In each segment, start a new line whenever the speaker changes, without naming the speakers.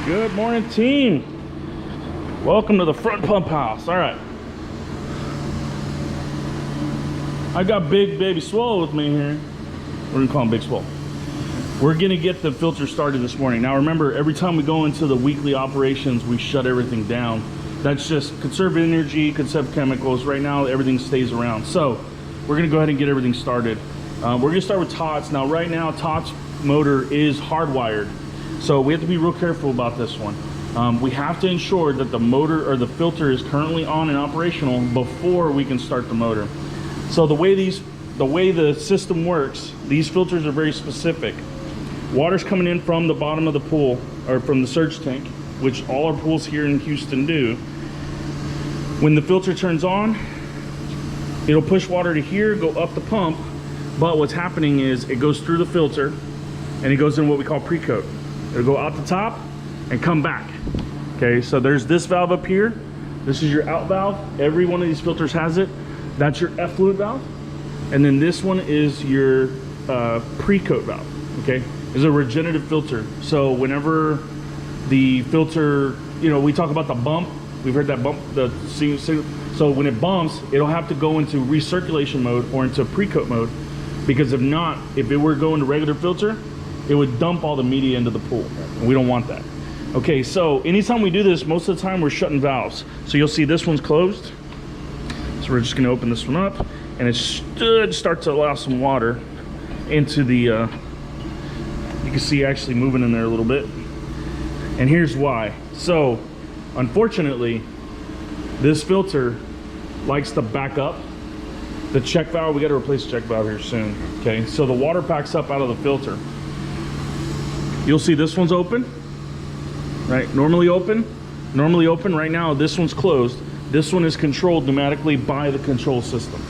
Good morning, team. Welcome to the front pump house. All right. I got big baby Swole with me here. We're gonna call him Big Swole. We're gonna get the filter started this morning. Now remember, every time we go into the weekly operations, we shut everything down. That's just conserve energy, conserve chemicals. Right now, everything stays around. So we're gonna go ahead and get everything started. We're gonna start with Todd's. Now right now, Todd's motor is hardwired. So we have to be real careful about this one. We have to ensure that the motor or the filter is currently on and operational before we can start the motor. So the way the system works, these filters are very specific. Water's coming in from the bottom of the pool or from the surge tank, which all our pools here in Houston do. When the filter turns on, it'll push water to here, go up the pump, but what's happening is it goes through the filter and it goes in what we call pre-coat. It'll go out the top and come back. Okay, so there's this valve up here. This is your out valve. Every one of these filters has it. That's your effluent valve. And then this one is your pre-coat valve, okay? It's a regenerative filter. So whenever the filter, you know, we talk about the bump. We've heard that bump, so when it bumps, it'll have to go into recirculation mode or into pre-coat mode, because if not, if it were going to regular filter, it would dump all the media into the pool. And we don't want that. Okay, so anytime we do this, most of the time we're shutting valves. So you'll see this one's closed. So we're just gonna open this one up, and it should start to allow some water into the, you can see actually moving in there a little bit. And here's why. So unfortunately, this filter likes to back up. The check valve, we gotta replace the check valve here soon. Okay, so the water backs up out of the filter. You'll see this one's open, right? Normally open. Right now, this one's closed. This one is controlled pneumatically by the control system.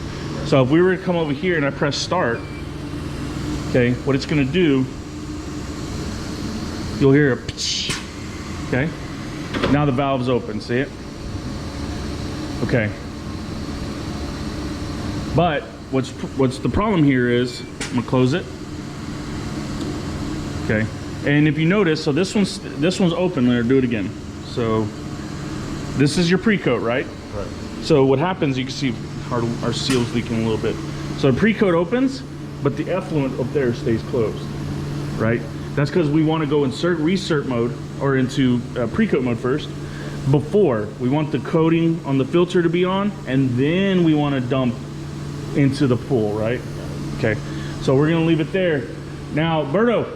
So if we were to come over here and I press start, okay, what it's gonna do, you'll hear a psh, okay? Now the valve's open, see it? Okay. But what's the problem here is, I'm gonna close it. Okay. And if you notice, so this one's open. Let her do it again. So this is your pre-coat, right? Right. So what happens, you can see our seal's leaking a little bit. So the pre-coat opens, but the effluent up there stays closed, right? That's because we want to go insert recert mode or into pre-coat mode first. Before, we want the coating on the filter to be on, and then we want to dump into the pool, right? Okay. So we're gonna leave it there. Now, Berto.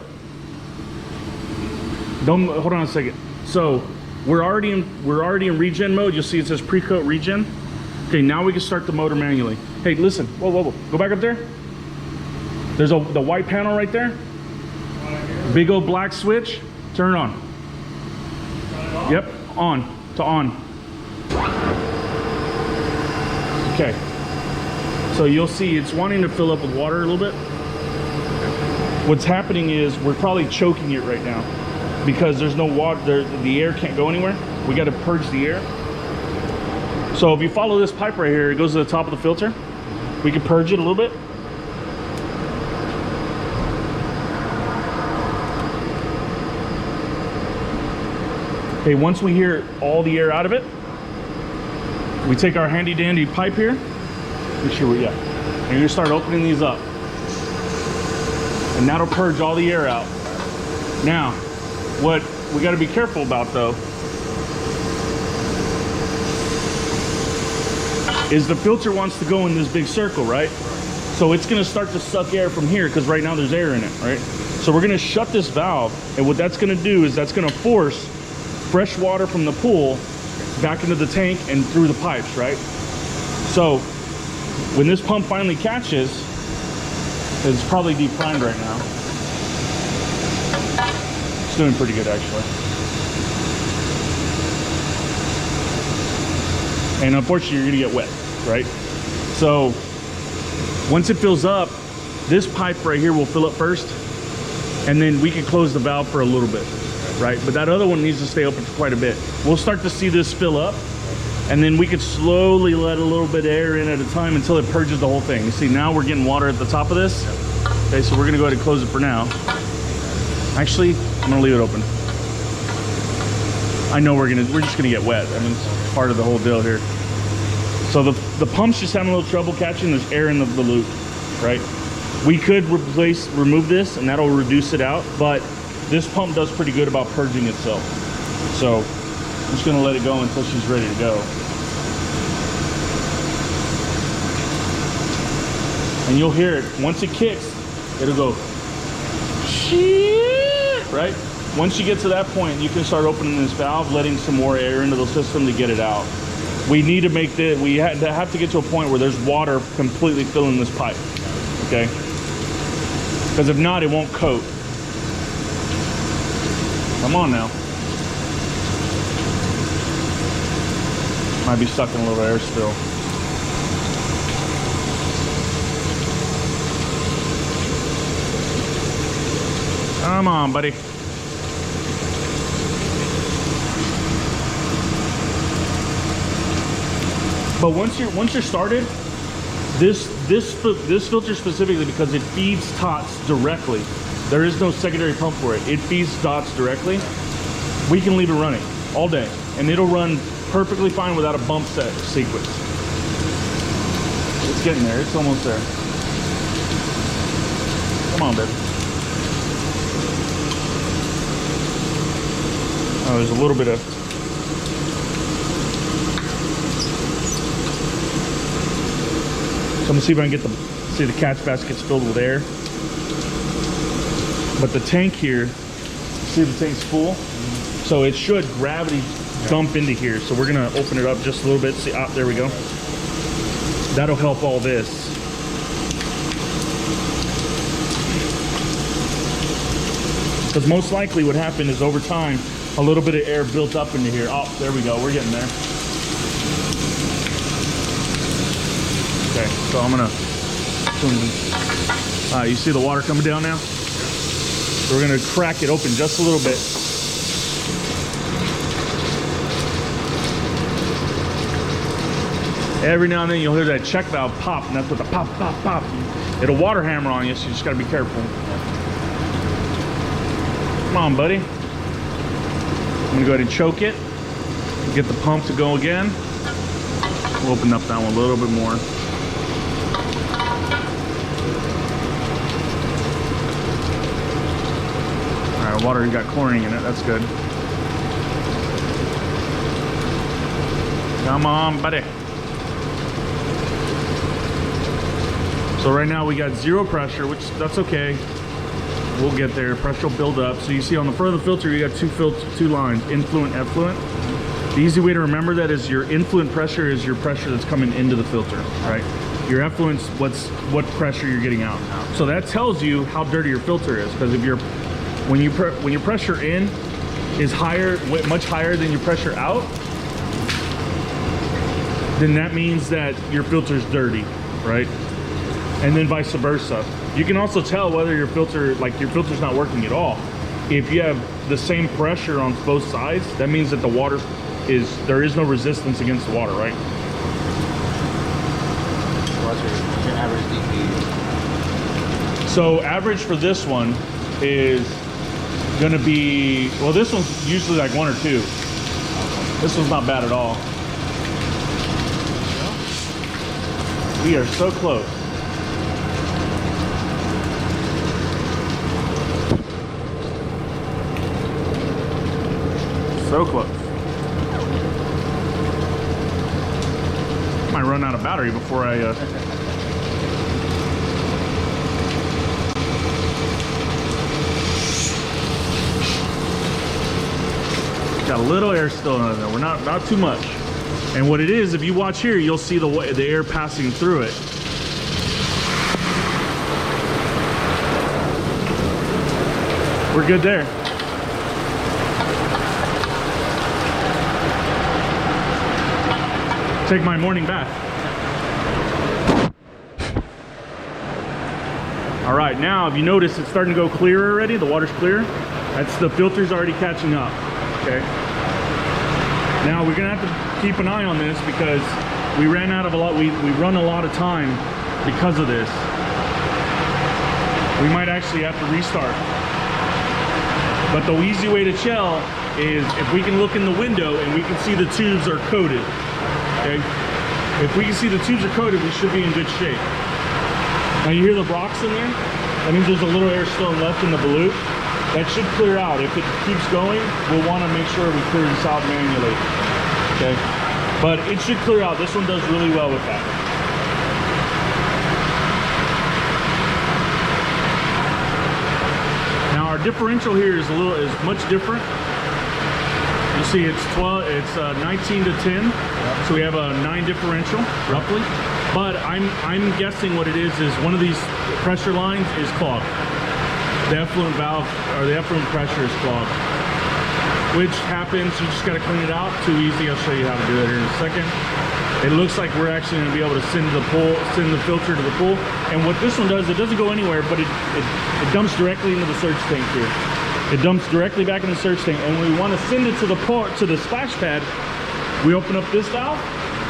Hold on a second. So we're already in regen mode. You'll see it says pre-coat regen. Okay, now we can start the motor manually. Hey, listen. Whoa. Go back up there. There's the white panel right there. Big old black switch. Turn it on. Yep, on to on. Okay. So you'll see it's wanting to fill up with water a little bit. What's happening is we're probably choking it right now, because there's no water, the air can't go anywhere. We got to purge the air. So if you follow this pipe right here, it goes to the top of the filter. We can purge it a little bit. Okay, once we hear all the air out of it, we take our handy dandy pipe here. Make sure and you're gonna start opening these up. And that'll purge all the air out. Now, what we got to be careful about though is the filter wants to go in this big circle, right? So it's going to start to suck air from here, because right now there's air in it, right? So we're going to shut this valve, and what that's going to do is that's going to force fresh water from the pool back into the tank and through the pipes, right? So when this pump finally catches, it's probably deep primed right now. It's doing pretty good actually. And unfortunately you're gonna get wet, right? So once it fills up, this pipe right here will fill up first, and then we can close the valve for a little bit, right? But that other one needs to stay open for quite a bit. We'll start to see this fill up, and then we could slowly let a little bit of air in at a time until it purges the whole thing. You see, now we're getting water at the top of this. Okay, so we're gonna go ahead and close it for now. Actually, I'm gonna leave it open. I know we're just gonna get wet. I mean, it's part of the whole deal here. So the pump's just having a little trouble catching. There's air in the loop, right? We could remove this and that'll reduce it out, but this pump does pretty good about purging itself. So I'm just gonna let it go until she's ready to go. And you'll hear it, once it kicks, it'll go, shit, right? Once you get to that point, you can start opening this valve, letting some more air into the system to get it out. We need to make this, we have to get to a point where there's water completely filling this pipe, okay? Because if not, it won't coat. Come on now. Might be stuck in a little air spill. Come on, buddy. But once you're started, this filter specifically, because it feeds TOTS directly. There is no secondary pump for it. It feeds TOTS directly. We can leave it running all day, and it'll run perfectly fine without a bump set sequence. It's getting there. It's almost there. Come on, baby. Oh, there's a little bit of. So I'm gonna see if I can get the catch baskets filled with air. But the tank here, see the tank's full? So it should gravity dump into here. So we're gonna open it up just a little bit. See, there we go. That'll help all this. Because most likely what happened is over time, a little bit of air built up into here. Oh, there we go, we're getting there. Okay, so I'm gonna, you see the water coming down now? So we're gonna crack it open just a little bit. Every now and then you'll hear that check valve pop, and that's what the pop, pop, pop. It'll water hammer on you, so you just gotta be careful. Come on, buddy. I'm gonna go ahead and choke it, get the pump to go again. We'll open up that one a little bit more. All right, water got chlorine in it, that's good. Come on, buddy. So right now we got zero pressure, which that's okay. We'll get there. Pressure will build up. So you see on the front of the filter, you got two lines, influent, effluent. The easy way to remember that is your influent pressure is your pressure that's coming into the filter, right? Your effluent's what pressure you're getting out. So that tells you how dirty your filter is, because if when your pressure in is higher, much higher than your pressure out, then that means that your filter's dirty, right? And then vice versa. You can also tell whether your filter's not working at all. If you have the same pressure on both sides, that means that the water there is no resistance against the water, right?
What's your average DP?
So average for this one is gonna be, well, this one's usually like 1 or 2. This one's not bad at all. We are so close. So close. Might run out of battery before I got a little air still in there. We're not too much. And what it is, if you watch here, you'll see the air passing through it. We're good there. Take my morning bath. All right, now if you notice, it's starting to go clear already. The water's clear. That's the filter's already catching up. Okay. Now we're gonna have to keep an eye on this because we ran out of a lot. We run a lot of time because of this. We might actually have to restart. But the easy way to tell is if we can look in the window and we can see the tubes are coated, okay? If we can see the tubes are coated, we should be in good shape. Now you hear the rocks in there? That means there's a little air still left in the volute. That should clear out. If it keeps going, we'll want to make sure we clear this out manually, okay? But it should clear out. This one does really well with that. Now our differential here is much different. You see it's 19 to 10. So we have a 9 differential, roughly. But I'm guessing what it is one of these pressure lines is clogged. The effluent valve, or the effluent pressure is clogged. Which happens, you just gotta clean it out. Too easy, I'll show you how to do that here in a second. It looks like we're actually gonna be able to send the filter to the pool. And what this one does, it doesn't go anywhere, but it dumps directly into the surge tank here. It dumps directly back in the surge tank. And when we wanna send it to the splash pad, we open up this valve,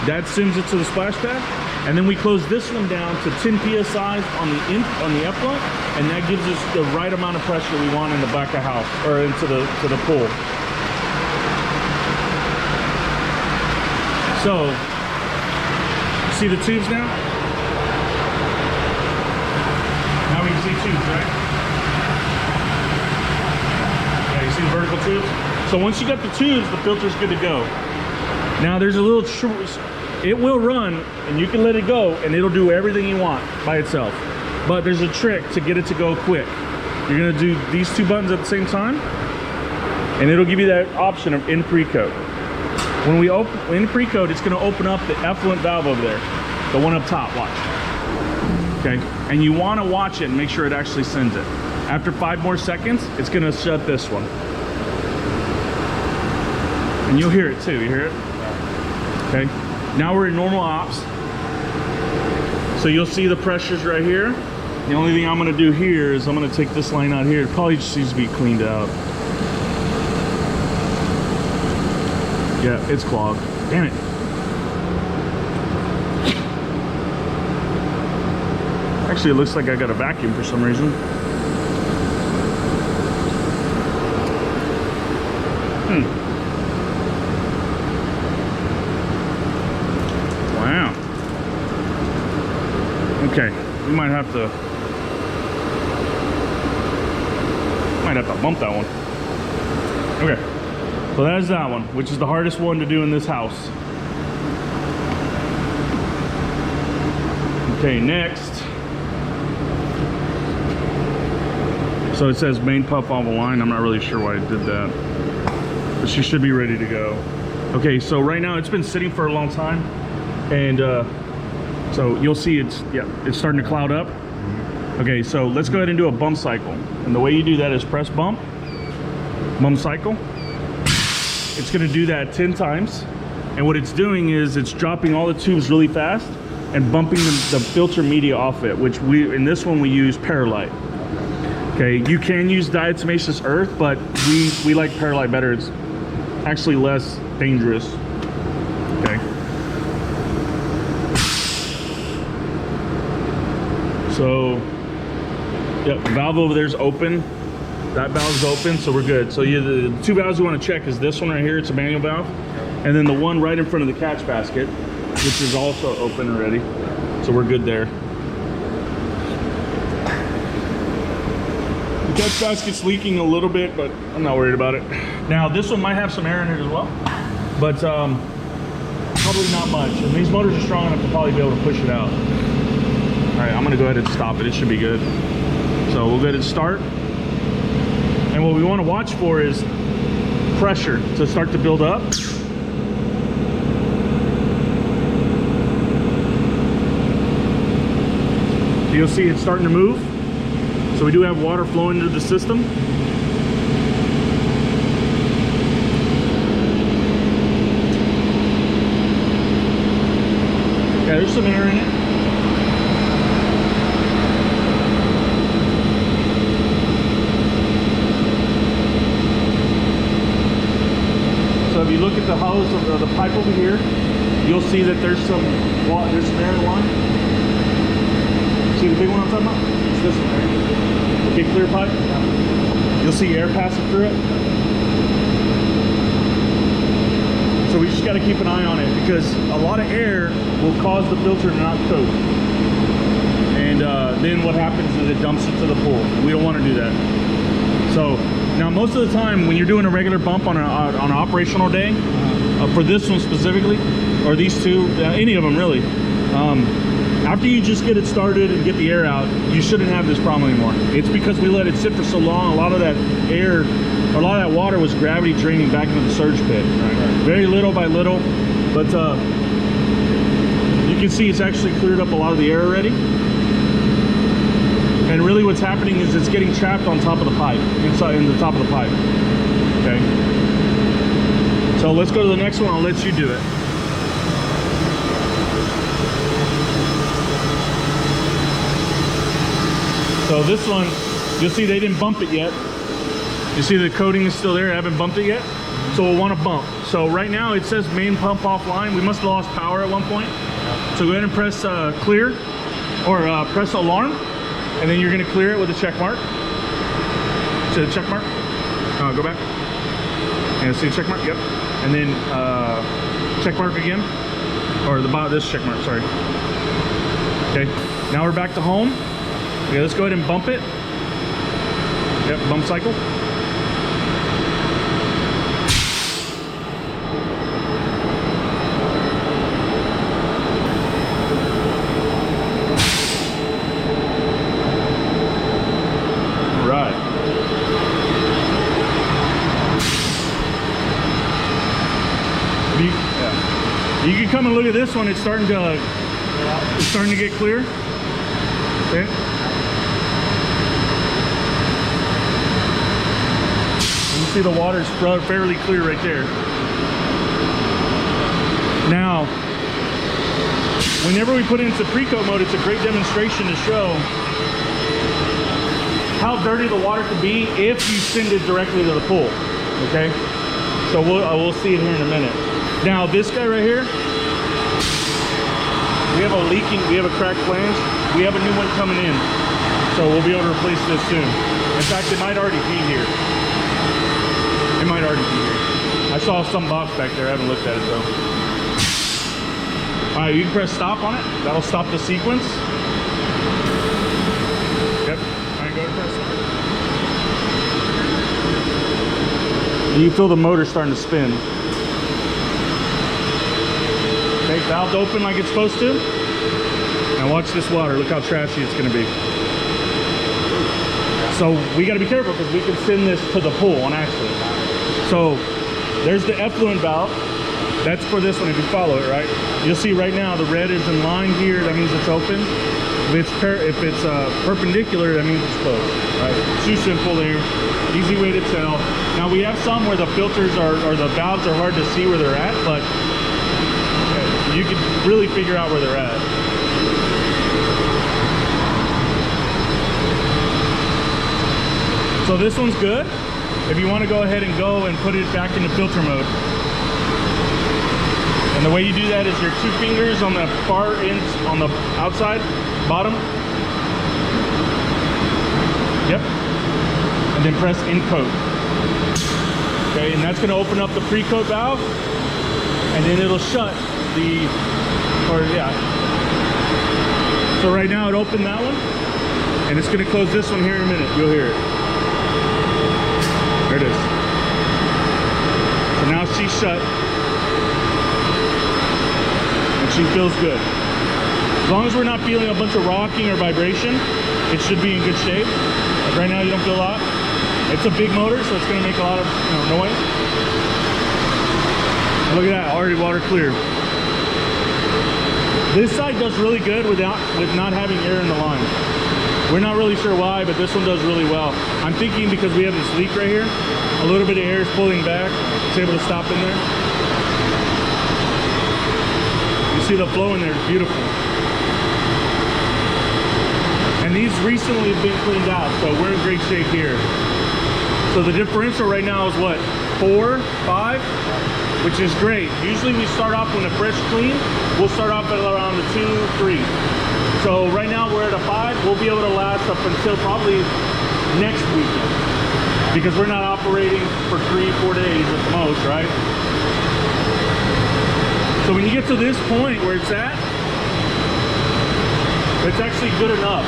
that sends it to the splash pad, and then we close this one down to 10 psi on the effluent, and that gives us the right amount of pressure we want in the back of the house, or into the pool. So, see the tubes now? Now we can see tubes, right? Yeah, you see the vertical tubes? So once you got the tubes, the filter's good to go. Now there's a little, it will run and you can let it go and it'll do everything you want by itself. But there's a trick to get it to go quick. You're gonna do these two buttons at the same time and it'll give you that option of in pre-coat. When we open in pre-coat, it's gonna open up the effluent valve over there. The one up top, watch. Okay, and you wanna watch it and make sure it actually sends it. After 5 more seconds, it's gonna shut this one. And you'll hear it too, you hear it? Okay, now we're in normal ops. So you'll see the pressures right here. The only thing I'm gonna do here is I'm gonna take this line out here. It probably just needs to be cleaned out. Yeah, it's clogged. Damn it. Actually, it looks like I got a vacuum for some reason. Wow. Okay, we might have to bump that one. Okay, so that is that one, which is the hardest one to do in this house. Okay, next. So it says main puff off the line. I'm not really sure why it did that, but she should be ready to go. Okay, so right now it's been sitting for a long time, and so you'll see it's starting to cloud up. Okay, so let's go ahead and do a bump cycle. And the way you do that is press bump cycle. It's gonna do that 10 times. And what it's doing is it's dropping all the tubes really fast and bumping the filter media off it, which in this one we use Paralite. Okay, you can use diatomaceous earth, but we like Paralite better. It's actually less dangerous. Okay. So, yeah, the valve over there is open. That valve's open, so we're good. So the two valves you want to check is this one right here. It's a manual valve, and then the one right in front of the catch basket, which is also open already. So we're good there. The catch basket's leaking a little bit, but I'm not worried about it. Now this one might have some air in it as well, but probably not much. And these motors are strong enough to probably be able to push it out. All right, I'm gonna go ahead and stop it. It should be good. So we'll go ahead and start. And what we want to watch for is pressure to start to build up. So you'll see it's starting to move. So we do have water flowing into the system. Yeah, there's some air in it. So if you look at the hose of the pipe over here, you'll see that there's some air in the line. See the big one I'm talking about? It's this one right here. Okay, clear pipe. You'll see air passing through it. So we just got to keep an eye on it because a lot of air will cause the filter to not coat. And then what happens is it dumps into the pool. We don't want to do that. So now most of the time when you're doing a regular bump on an operational day, for this one specifically, or these two, any of them really, after you just get it started and get the air out, you shouldn't have this problem anymore. It's because we let it sit for so long, a lot of that air, or a lot of that water was gravity draining back into the surge pit. Right? Very little by little, but you can see it's actually cleared up a lot of the air already. And really what's happening is it's getting trapped on top of the pipe, inside in the top of the pipe. Okay. So let's go to the next one, I'll let you do it. So this one, you'll see they didn't bump it yet. You see the coating is still there, I haven't bumped it yet. So we'll want to bump. So right now it says main pump offline. We must have lost power at one point. So go ahead and press clear, or press alarm, and then you're gonna clear it with a check mark. See the check mark? Go back. And see the check mark, yep. And then check mark again, or this check mark, sorry. Okay, now we're back to home. Okay, let's go ahead and bump it. Yep, bump cycle. Right. You can come and look at this one. It's starting to get clear. Okay. See the water's fairly clear right there. Now, whenever we put it into pre-coat mode, it's a great demonstration to show how dirty the water could be if you send it directly to the pool. Okay, so we'll see it here in a minute. Now this guy right here, we have a cracked flange. We have a new one coming in, so we'll be able to replace this soon. In fact, it might already be here. It might already be here. I saw some box back there. I haven't looked at it though. All right, you can press stop on it. That'll stop the sequence. Yep. All right, go to press stop. You feel the motor starting to spin. Okay, valve open like it's supposed to. Now watch this water. Look how trashy it's going to be. So we got to be careful because we can send this to the pool on accident. So there's the effluent valve. That's for this one if you follow it, right? You'll see right now the red is in line here. That means it's open. If it's perpendicular, that means it's closed, right? It's too simple there. Easy way to tell. Now we have some where the filters or the valves are hard to see where they're at, but you can really figure out where they're at. So this one's good. If you want to go ahead and put it back into filter mode. And the way you do that is your 2 fingers on the far end, on the outside, bottom. Yep. And then press incurred. Okay, and that's going to open up the pre-coat valve. And then it'll shut So right now it opened that one. And it's going to close this one here in a minute. You'll hear it. There it is. So now she's shut. And she feels good. As long as we're not feeling a bunch of rocking or vibration, it should be in good shape. Like right now you don't feel a lot. It's a big motor, so it's going to make a lot of noise. Look at that, already water clear. This side does really good with not having air in the line. We're not really sure why, but this one does really well. I'm thinking because we have this leak right here, a little bit of air is pulling back. It's able to stop in there. You see the flow in there, it's beautiful. And these recently have been cleaned out, so we're in great shape here. So the differential right now is what? 4, 5, which is great. Usually we start off when a fresh clean, we'll start off at around the 2, 3. So right now we're at a 5. We'll be able to last up until probably next weekend because we're not operating for 3, 4 days at the most, right? So when you get to this point where it's at, it's actually good enough.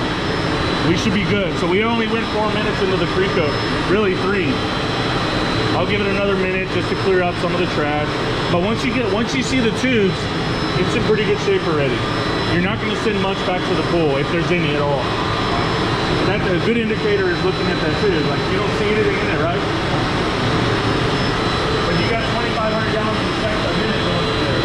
We should be good. So we only went 4 minutes into the pre-coat, really 3. I'll give it another minute just to clear out some of the trash. But once you see the tubes, it's in pretty good shape already. You're not going to send much back to the pool if there's any at all. And that's a good indicator is looking at that tube. Like you don't see anything in there, right? But you got 2,500 gallons a minute going in there.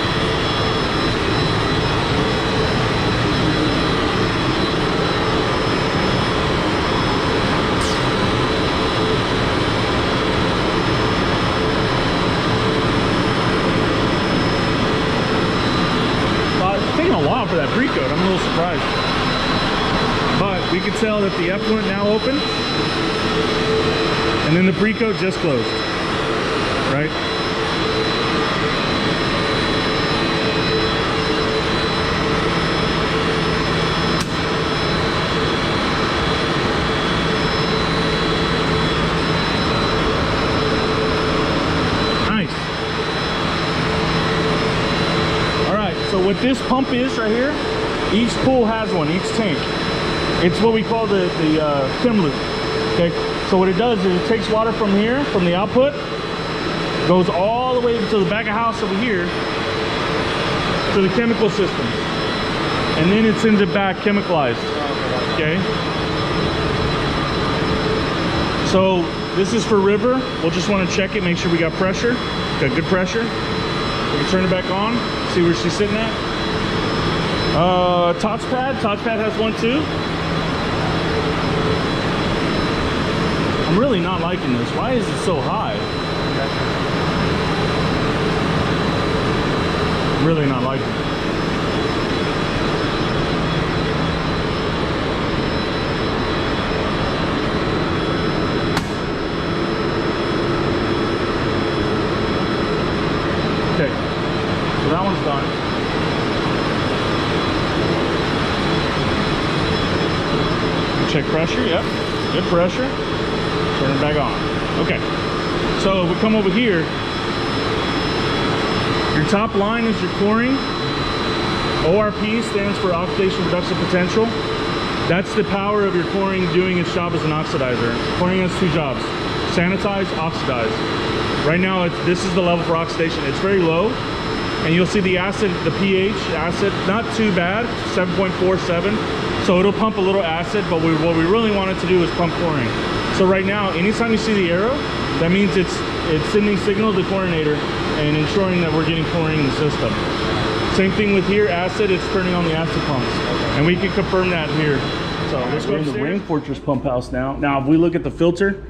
It's taking a while for that pre-coat. I'm a little surprised. But we can tell that the effluent now open, and then the pre-coat just closed, right? Nice. All right, so what this pump is right here, each pool has one, each tank. It's what we call the chem loop, okay? So what it does is it takes water from here, from the output, goes all the way to the back of house over here, to the chemical system. And then it's sends it back chemicalized, okay? So this is for river. We'll just want to check it, make sure we got pressure. Got good pressure. We can turn it back on, see where she's sitting at. Tots pad has one too. I'm really not liking this. Why is it so high? I'm really not liking it. Okay, so that one's done. Check pressure, yep, good pressure. Turn it back on. Okay, so if we come over here, your top line is your coring. ORP stands for oxidation reduction potential. That's the power of your coring doing its job as an oxidizer. Coring has 2 jobs: sanitize, oxidize. Right now, this is the level for oxidation. It's very low, and you'll see the acid, the pH acid, not too bad, 7.47. So it'll pump a little acid, but what we really want it to do is pump coring. So right now, anytime you see the arrow, that means it's sending signal to the chlorinator and ensuring that we're getting chlorine in the system. Same thing with here, acid, it's turning on the acid pumps. And we can confirm that here. So let's go upstairs. We're in the Rain Fortress pump house now. Now, if we look at the filter,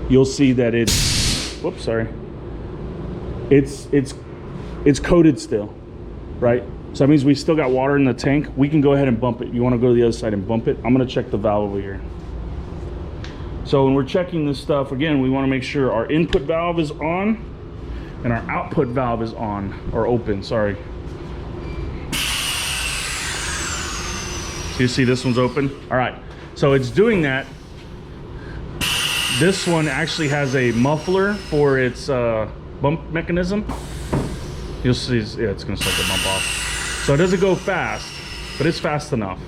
you'll see that it's, whoops, sorry. It's coated still, right? So that means we still got water in the tank. We can go ahead and bump it. You want to go to the other side and bump it? I'm going to check the valve over here. So when we're checking this stuff, again, we want to make sure our input valve is on and our output valve is on, or open, sorry. So you see this one's open? All right, so it's doing that. This one actually has a muffler for its bump mechanism. You'll see, yeah, it's gonna start to bump off. So it doesn't go fast, but it's fast enough.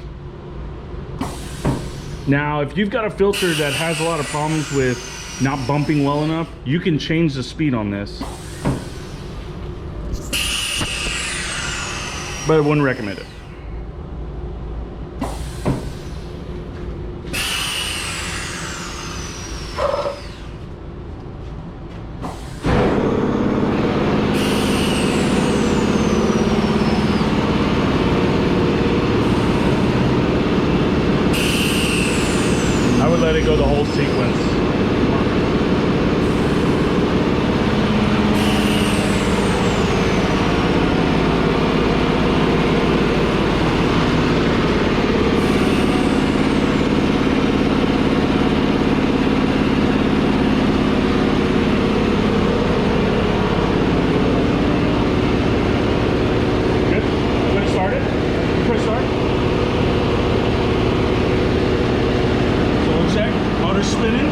Now, if you've got a filter that has a lot of problems with not bumping well enough, you can change the speed on this. But I wouldn't recommend it. Let it go the whole sequence. Good? When it started? Press start. Motor spinning.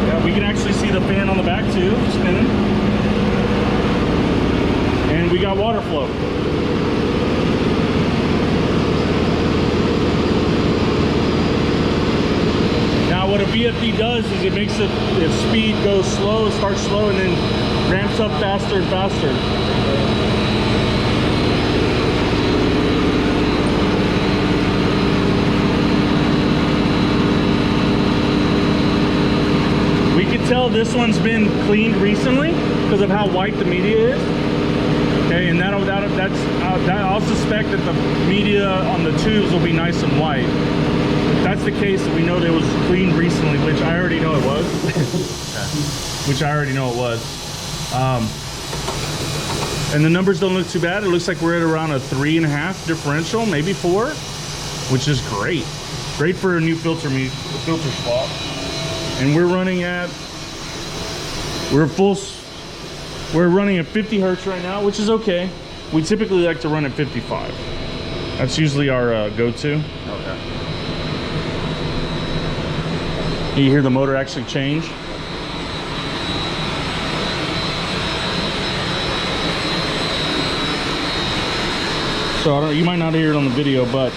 Yeah, we can actually see the fan on the back too, spinning. got water flow. Now what a VFD does is it makes its speed go slow, it starts slow and then ramps up faster and faster. We can tell this one's been cleaned recently because of how white the media is. Okay, and I'll suspect that the media on the tubes will be nice and white. If that's the case, we know that it was cleaned recently, which I already know it was. Which I already know it was. And the numbers don't look too bad. It looks like we're at around a 3.5 differential, maybe 4, which is great. Great for a new filter swap. And we're running at, we're running at 50 hertz right now, which is okay. We typically like to run at 55. That's usually our go-to.
Okay.
You hear the motor actually change. So you might not hear it on the video, but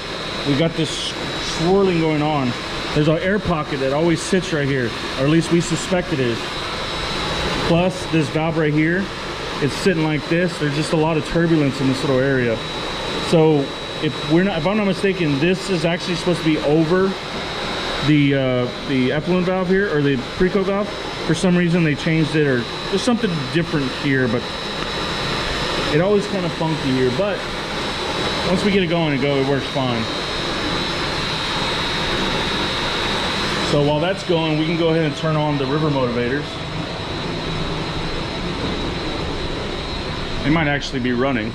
we got this swirling going on. There's an air pocket that always sits right here, or at least we suspect it is. Plus this valve right here, it's sitting like this. There's just a lot of turbulence in this little area. So if I'm not mistaken, this is actually supposed to be over the effluent valve here, or the pre-coat valve. For some reason they changed it, or there's something different here, but it always kind of funky here. But once we get it going, it works fine. So while that's going, we can go ahead and turn on the river motivators. They might actually be running.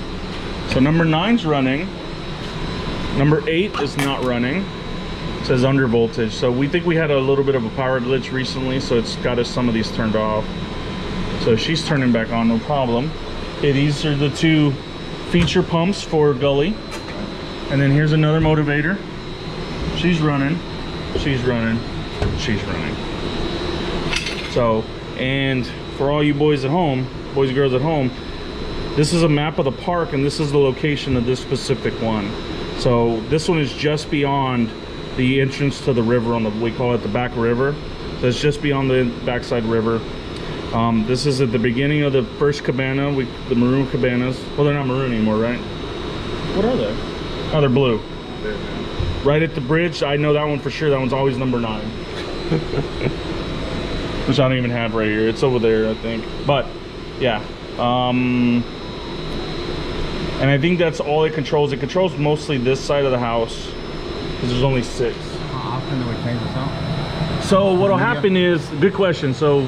So number 9's running. Number 8 is not running. It says under voltage. So we think we had a little bit of a power glitch recently, so it's got us some of these turned off. So she's turning back on, no problem. Okay, these are the 2 feature pumps for gully. And then here's another motivator. She's running. She's running. She's running. So, and for all you boys at home, boys and girls at home, this is a map of the park, and this is the location of this specific one. So this one is just beyond the entrance to the river on the, we call it the back river. So it's just beyond the backside river. This is at the beginning of the first cabana, the maroon cabanas. Well, they're not maroon anymore, right? What are they? Oh, they're blue. Right at the bridge, I know that one for sure. That one's always number 9. Which I don't even have right here. It's over there, I think. But, yeah. And I think that's all it controls. It controls mostly this side of the house, because there's only 6.
How often do we change this out?
So what'll happen is, good question. So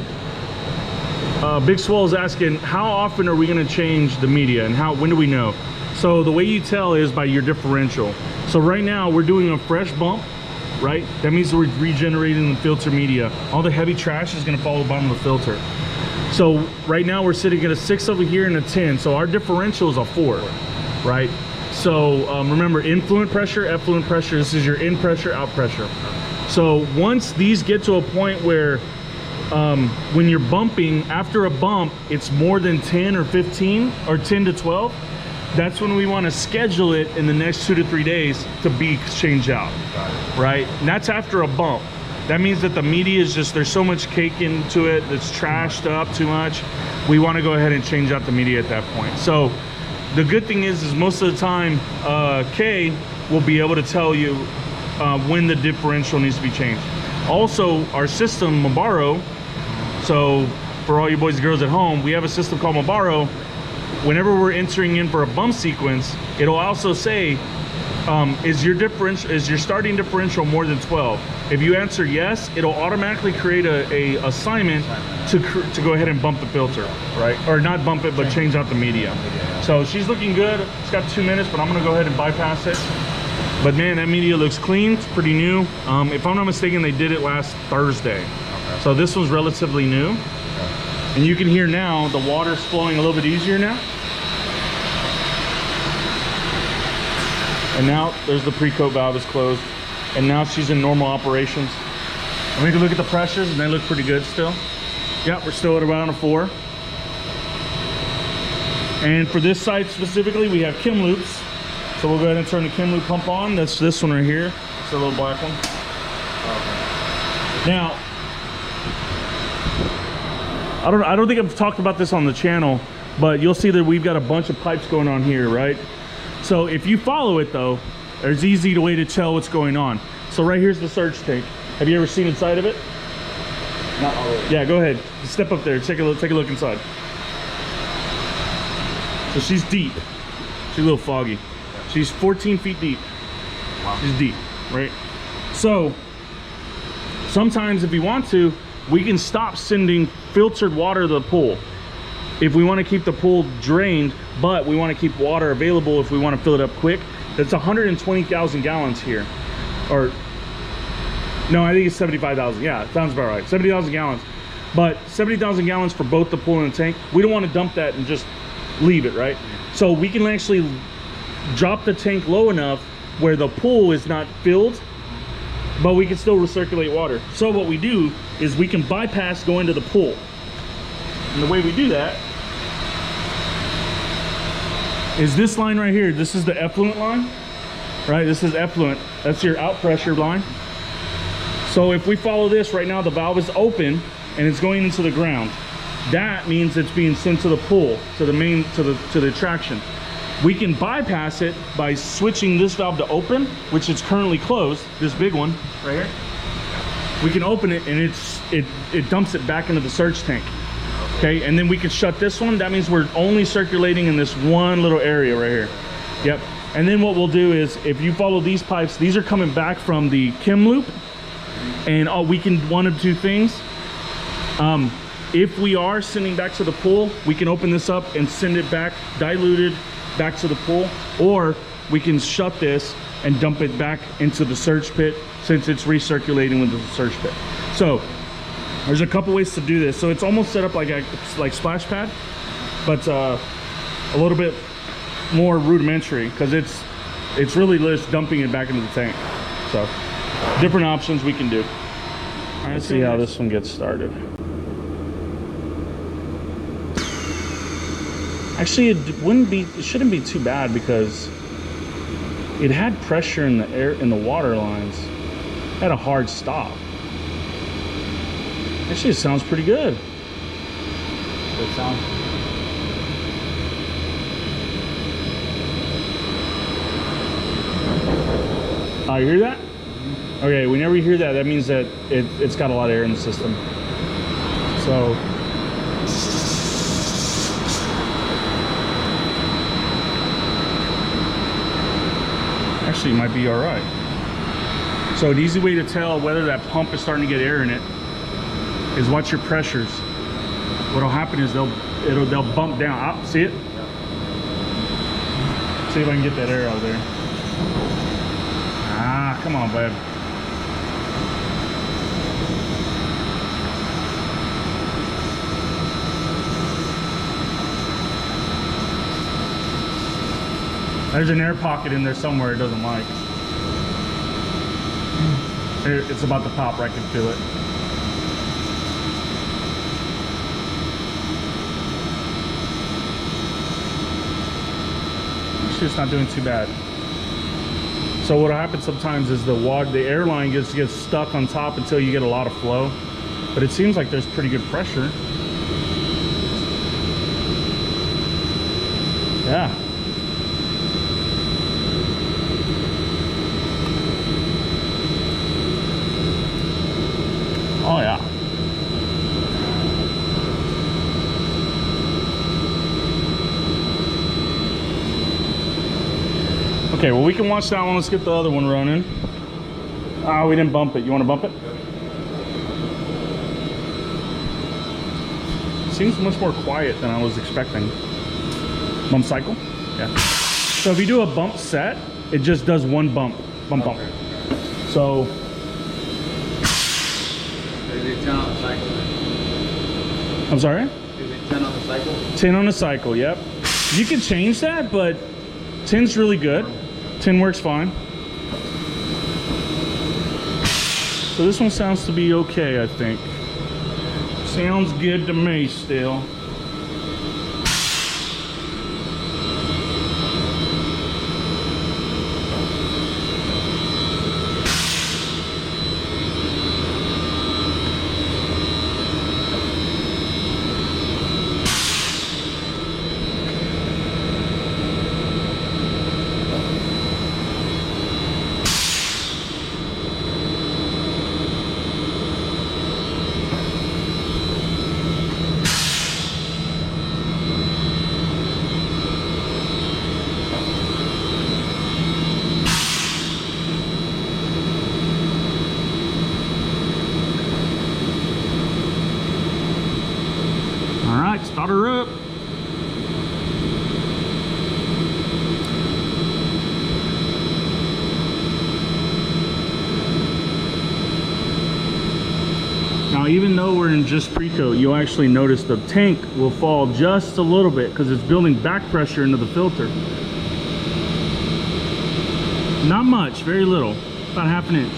Big Swole is asking, how often are we going to change the media, and when do we know? So the way you tell is by your differential. So right now we're doing a fresh bump, right? That means we're regenerating the filter media. All the heavy trash is going to follow the bottom of the filter. So right now we're sitting at a 6 over here and a 10. So our differential is a 4, right? So remember, influent pressure, effluent pressure. This is your in pressure, out pressure. So once these get to a point where when you're bumping, after a bump, it's more than 10 or 15 or 10 to 12. That's when we want to schedule it in the next 2 to 3 days to be changed out, right? And that's after a bump. That means that the media is just, there's so much cake into it that's trashed up too much. We want to go ahead and change out the media at that point. So the good thing is most of the time, Kay will be able to tell you when the differential needs to be changed. Also, our system, Mabaro, so for all you boys and girls at home, we have a system called Mabaro. Whenever we're entering in for a bump sequence, it'll also say, is your starting differential more than 12? If you answer yes, it'll automatically create a assignment to go ahead and bump the filter, right? Or not bump it, but change out the media. So she's looking good. It's got 2 minutes, but I'm gonna go ahead and bypass it. But man, that media looks clean. It's pretty new. If I'm not mistaken, they did it last Thursday. Okay. So this one's relatively new. Okay. And you can hear now the water's flowing a little bit easier now. And now there's the pre-coat valve is closed. And now she's in normal operations. And we can look at the pressures and they look pretty good still. Yeah, we're still at around a 4. And for this site specifically, we have chem loops. So we'll go ahead and turn the chem loop pump on. That's this one right here. It's the little black one. Now, I don't think I've talked about this on the channel, but you'll see that we've got a bunch of pipes going on here, right? So if you follow it though, there's easy way to tell what's going on. So right here's the surge tank. Have you ever seen inside of it?
Not already.
Yeah, go ahead. Step up there. Take a look inside. So she's deep. She's a little foggy. She's 14 feet deep.
Wow.
She's deep, right? So sometimes if you want to, we can stop sending filtered water to the pool if we want to keep the pool drained, but we want to keep water available if we want to fill it up quick. That's 120,000 gallons here. Or no, I think it's 75,000. Yeah, sounds about right. 70,000 gallons. But 70,000 gallons for both the pool and the tank. We don't want to dump that and just leave it, right? So we can actually drop the tank low enough where the pool is not filled, but we can still recirculate water. So what we do is we can bypass going to the pool. And the way we do that is this line right here. This is the effluent line, right? This is effluent. That's your out pressure line. So if we follow this right now, the valve is open and it's going into the ground. That means it's being sent to the pool, to the main, to the attraction. We can bypass it by switching this valve to open, which is currently closed, this big one right here. We can open it and it dumps it back into the surge tank. Okay, and then we can shut this one. That means we're only circulating in this one little area right here. Yep. And then what we'll do is, if you follow these pipes, these are coming back from the chem loop, and we can one of two things. If we are sending back to the pool, we can open this up and send it back diluted back to the pool, or we can shut this and dump it back into the surge pit since it's recirculating with the surge pit. So there's a couple ways to do this. So it's almost set up like a splash pad, but a little bit more rudimentary because it's really just dumping it back into the tank. So different options we can do. All right, let's see how this one gets started. Actually, it shouldn't be too bad because it had pressure in the air, in the water lines. It had a hard stop. Actually, it sounds pretty good.
Good sound.
Oh, you hear that? Okay, whenever you hear that, that means that it's got a lot of air in the system. So actually, it might be all right. So an easy way to tell whether that pump is starting to get air in it is watch your pressures. What'll happen is they'll bump down. Ah, see it? See if I can get that air out of there. Ah, come on, bud. There's an air pocket in there somewhere it doesn't like. It's about to pop, I can feel it. Actually, it's not doing too bad. So what'll happen sometimes is the airline gets stuck on top until you get a lot of flow. But it seems like there's pretty good pressure. Yeah. Oh yeah. Okay, well we can watch that one. Let's get the other one running. Ah, we didn't bump it. You want to bump it? Seems much more quiet than I was expecting. Bump cycle? Yeah. So if you do a bump set, it just does one bump. Bump, bump. So
Is it 10 on the cycle?
I'm sorry?
Is it 10 on the cycle?
10 on the cycle, yep. You can change that, but 10's really good. 10 works fine. So this one sounds to be okay, I think. Sounds good to me still. Solder up. Now, even though we're in just pre-coat, you'll actually notice the tank will fall just a little bit because it's building back pressure into the filter. Not much, very little, about ½ an inch.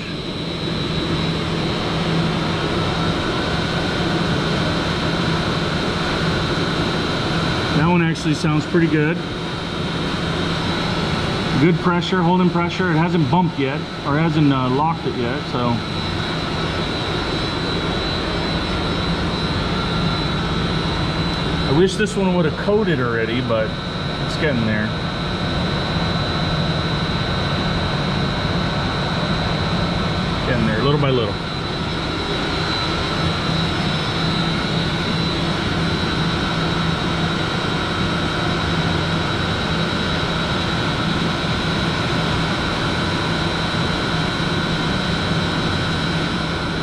That one actually sounds pretty good. Good pressure, holding pressure. It hasn't bumped yet, or hasn't locked it yet, so. I wish this one would have coated already, but it's getting there. Getting there, little by little.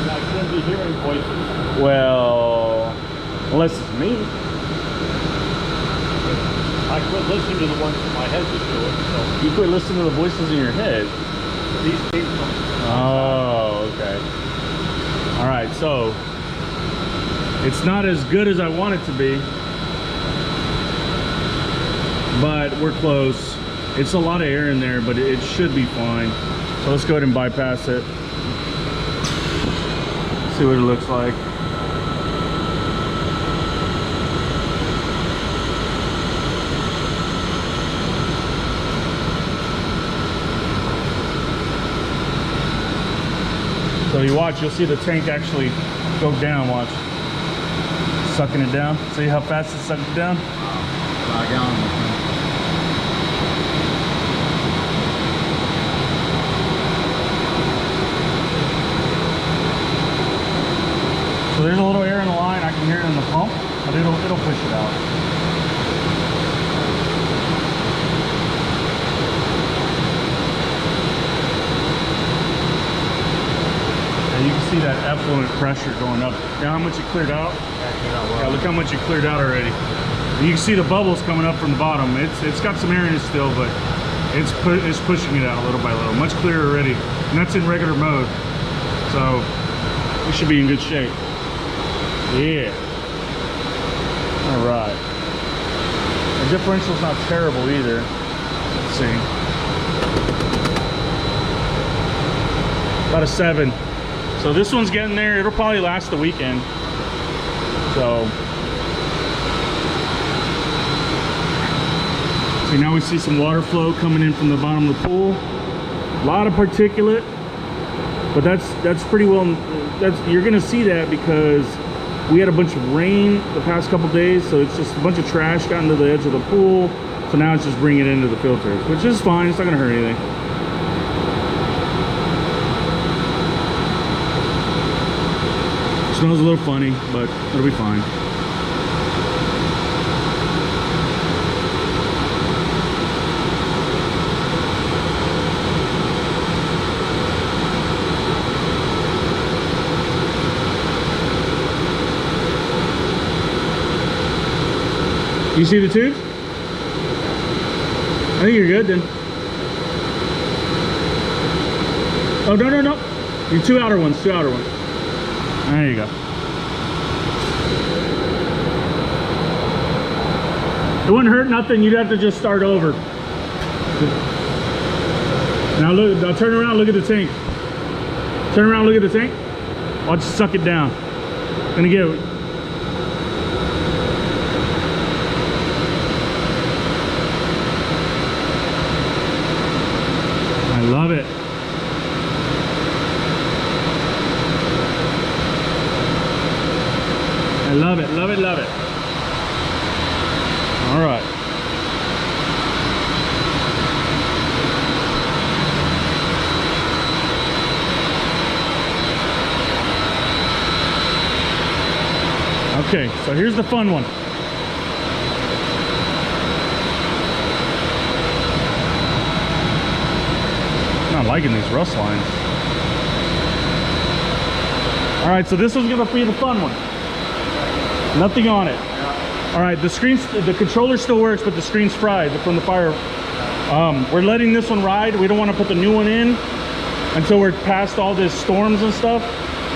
I shouldn't be hearing voices.
Well, unless it's me.
I quit listening to the ones in my head just doing, so
You quit listening to the voices in your head.
these came from.
Oh, okay. All right, so it's not as good as I want it to be, but we're close. It's a lot of air in there, but it should be fine. So let's go ahead and bypass it. See what it looks like. So you watch, you'll see the tank actually go down, watch. Sucking it down. See how fast it's sucking it down? So there's a little air in the line, I can hear it in the pump, but it'll push it out. You can see that effluent pressure going up. Now how much it cleared out? Yeah, look how much it cleared out already. And you can see the bubbles coming up from the bottom. It's got some air in it still, but it's pushing it out little by little. Much clearer already. And that's in regular mode. So we should be in good shape. Yeah. All right. The differential's not terrible either. Let's see. About a 7. So this one's getting there. It'll probably last the weekend. So now we see some water flow coming in from the bottom of the pool. A lot of particulate, but that's pretty well. You're gonna see that because we had a bunch of rain the past couple days, so it's just a bunch of trash got into the edge of the pool. So now it's just bringing it into the filters, which is fine. It's not gonna hurt anything. Smells a little funny, but it'll be fine. You see the tubes? I think you're good then. Oh, no. Your two outer ones. There you go. It wouldn't hurt nothing. You'd have to just start over. Now look. Now turn around. Look at the tank. Turn around. Look at the tank. Watch it suck it down. Gonna get it. I love it. I love it, love it, love it. All right. Okay, so here's the fun one. I'm not liking these rust lines. All right, so this one's gonna be the fun one. Nothing on it. All right, the controller still works, but the screen's fried from the fire. We're letting this one ride. We don't want to put the new one in until we're past all these storms and stuff.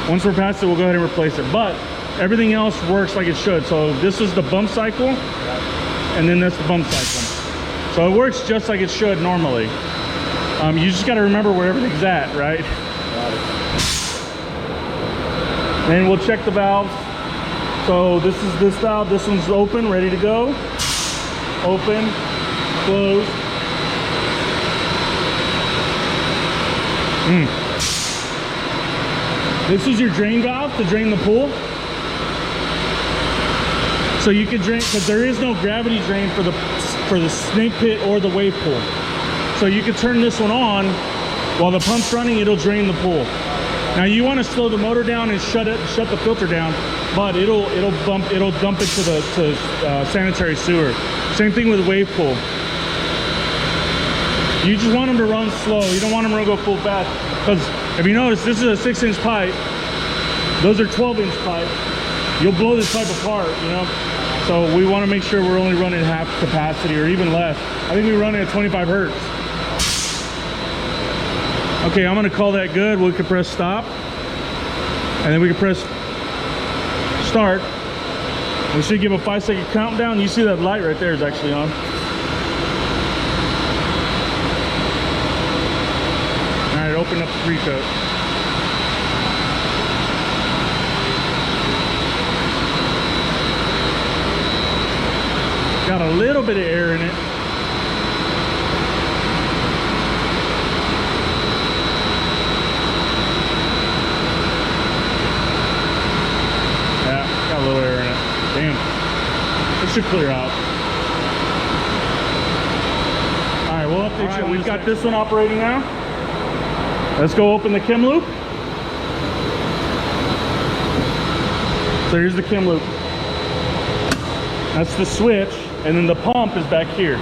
Once we're past it, we'll go ahead and replace it. But everything else works like it should. So this is the bump cycle, and then that's the bump cycle. So it works just like it should normally. You just got to remember where everything's at, right? And we'll check the valves. So this is this valve. This one's open, ready to go. Open, close. This is your drain valve to drain the pool. So you can drain, because there is no gravity drain for the snake pit or the wave pool. So you can turn this one on while the pump's running. It'll drain the pool. Now you want to slow the motor down and shut the filter down, but it'll dump it to sanitary sewer. Same thing with the wave pool. You just want them to run slow. You don't want them to go full fast, because if you notice, this is a 6-inch pipe. Those are 12-inch pipe. You'll blow this pipe apart, you know. So we want to make sure we're only running half capacity or even less. I think we run it at 25 hertz. Okay, I'm gonna call that good. We can press stop, and then we can press start. We should give a 5-second countdown. You see that light right there is actually on. All right, open up the pre-coat. Got a little bit of air in it. Yeah, got a little air in it. Damn. It should clear out. All right, we'll update you. We've got this one operating now. Let's go open the chem loop. So here's the chem loop. That's the switch, and then the pump is back here.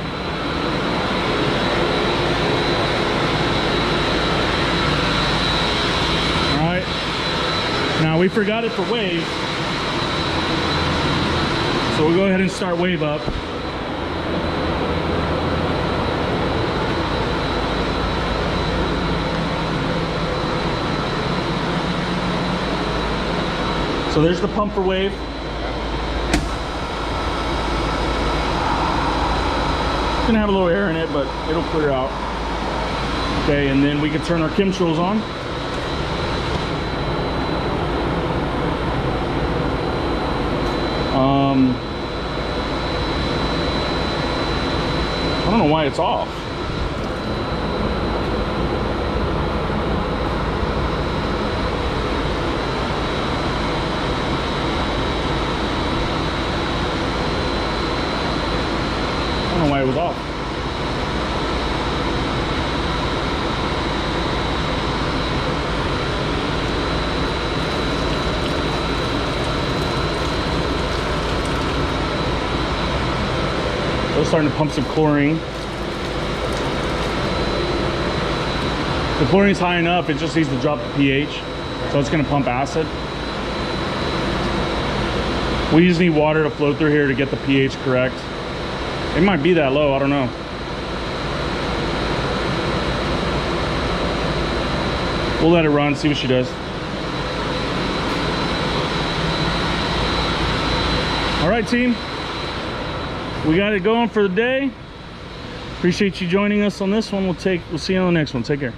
All right. Now we forgot it for wave, so we'll go ahead and start wave up. So there's the pump for wave. It's gonna have a little air in it, but it'll clear out. Okay, and then we can turn our chemtrails on. I don't know why it's off. I don't know why it was off. We're starting to pump some chlorine. The chlorine's high enough, it just needs to drop the pH. So it's gonna pump acid. We just need water to flow through here to get the pH correct. It might be that low, I don't know. We'll let it run, see what she does. All right, team. We got it going for the day. Appreciate you joining us on this one. We'll see you on the next one. Take care.